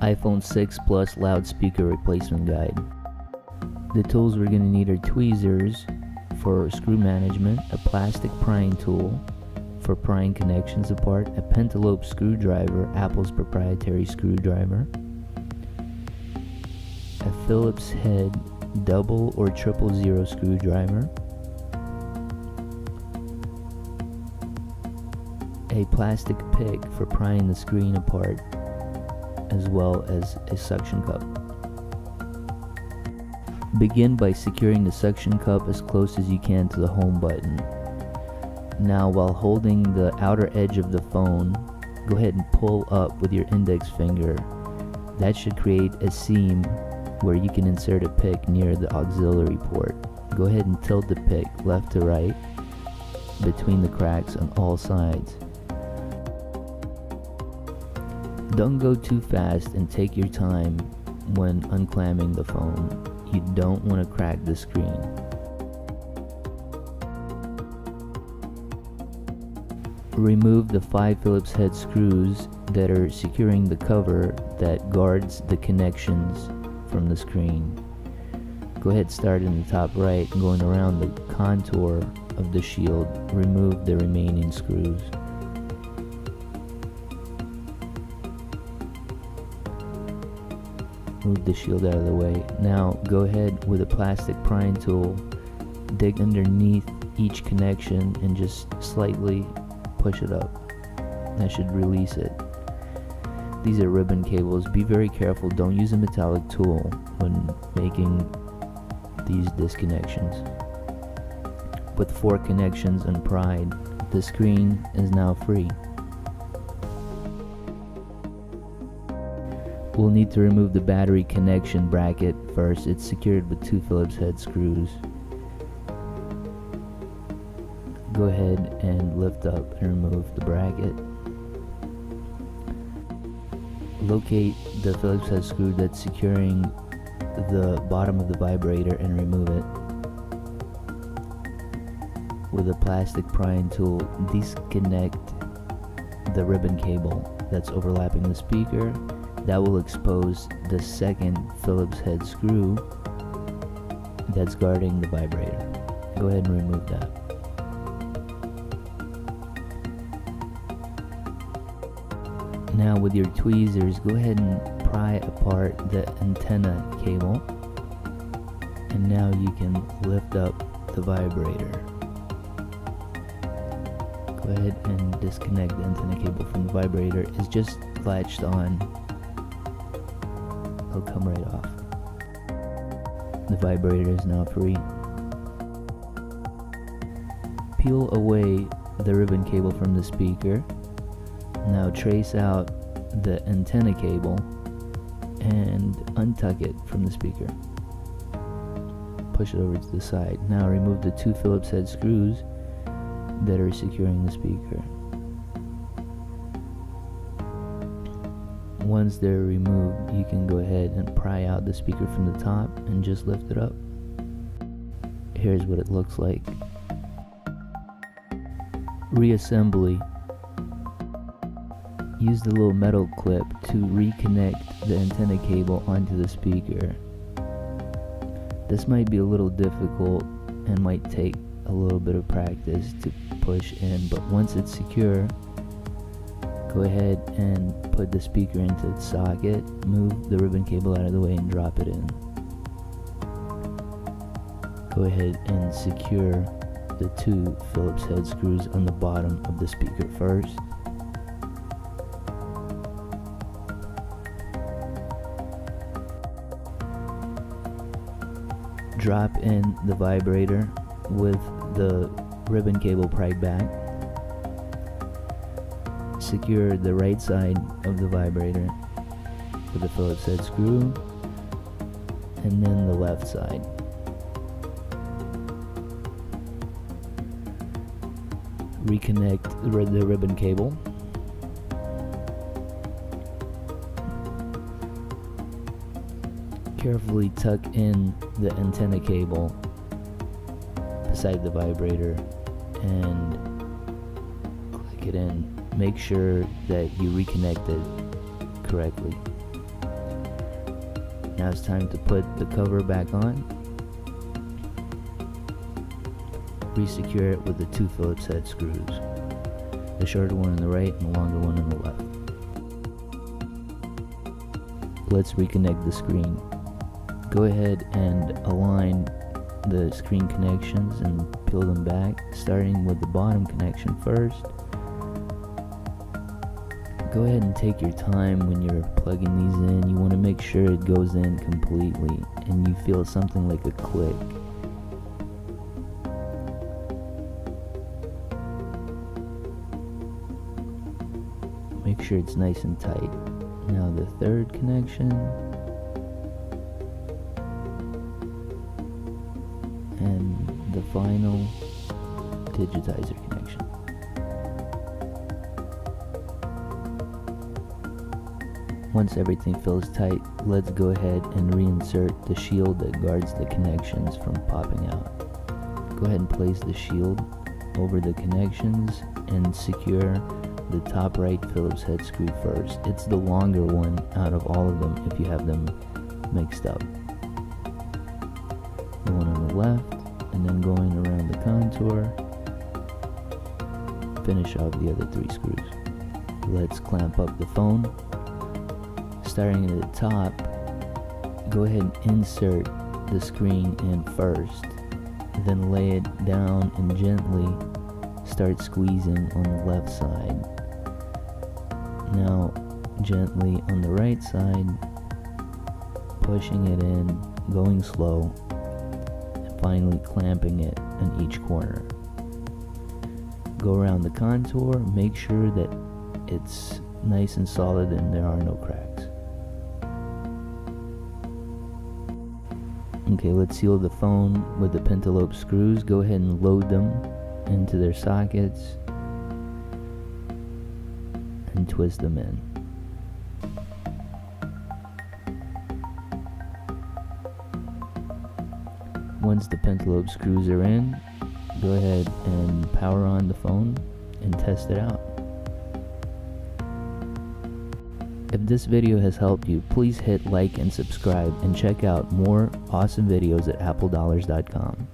iPhone 6 Plus loudspeaker replacement guide. The tools we're going to need are tweezers for screw management, a plastic prying tool for prying connections apart, a pentalobe screwdriver, Apple's proprietary screwdriver, a Phillips head double or triple zero screwdriver, a plastic pick for prying the screen apart, as well as a suction cup. Begin by securing the suction cup as close as you can to the home button. Now, while holding the outer edge of the phone, go ahead and pull up with your index finger. That should create a seam where you can insert a pick near the auxiliary port. Go ahead and tilt the pick left to right between the cracks on all sides. Don't go too fast and take your time when unclamming the phone. You don't want to crack the screen. Remove the 5 Phillips head screws that are securing the cover that guards the connections from the screen. Go ahead, start in the top right, going around the contour of the shield. Remove the remaining screws. Move the shield out of the way. Now go ahead with a plastic prying tool, dig underneath each connection and just slightly push it up. That should release it. These are ribbon cables. Be very careful. Don't use a metallic tool when making these disconnections. With 4 connections unpried, the screen is now free. We'll need to remove the battery connection bracket first. It's secured with 2 Phillips head screws. Go ahead and lift up and remove the bracket. Locate the Phillips head screw that's securing the bottom of the vibrator and remove it. With a plastic prying tool, disconnect the ribbon cable that's overlapping the speaker. That will expose the second Phillips head screw that's guarding the vibrator. Go ahead and remove that. Now with your tweezers, go ahead and pry apart the antenna cable, and now you can lift up the vibrator. Go ahead and disconnect the antenna cable from the vibrator. It's just latched on. It'll come right off. The vibrator is now free. Peel away the ribbon cable from the speaker. Now trace out the antenna cable and untuck it from the speaker. Push it over to the side. Now remove the 2 Phillips head screws that are securing the speaker. Once they're removed, you can go ahead and pry out the speaker from the top and just lift it up. Here's what it looks like. Reassembly. Use the little metal clip to reconnect the antenna cable onto the speaker. This might be a little difficult and might take a little bit of practice to push in, but once it's secure, go ahead and put the speaker into its socket, move the ribbon cable out of the way and drop it in. Go ahead and secure the 2 Phillips head screws on the bottom of the speaker first. Drop in the vibrator with the ribbon cable pried back. Secure the right side of the vibrator with the Phillips head screw, and then the left side. Reconnect the ribbon cable. Carefully tuck in the antenna cable beside the vibrator and click it in. Make sure that you reconnect it correctly. Now it's time to put the cover back on. Resecure it with the 2 Phillips head screws, the shorter one on the right and the longer one on the left. Let's reconnect the screen. Go ahead and align the screen connections and peel them back, starting with the bottom connection first. Go ahead and take your time when you're plugging these in. You want to make sure it goes in completely and you feel something like a click. Make sure it's nice and tight. Now the third connection, and the final digitizer connection. Once everything feels tight, let's go ahead and reinsert the shield that guards the connections from popping out. Go ahead and place the shield over the connections and secure the top right Phillips head screw first. It's the longer one out of all of them if you have them mixed up. The one on the left, and then going around the contour, finish off the other 3 screws. Let's clamp up the phone. Starting at the top, go ahead and insert the screen in first, then lay it down and gently start squeezing on the left side. Now gently on the right side, pushing it in, going slow, and finally clamping it in each corner. Go around the contour, make sure that it's nice and solid and there are no cracks. Okay, let's seal the phone with the pentalobe screws. Go ahead and load them into their sockets and twist them in. Once the pentalobe screws are in, go ahead and power on the phone and test it out. If this video has helped you, please hit like and subscribe and check out more awesome videos at appledollars.com.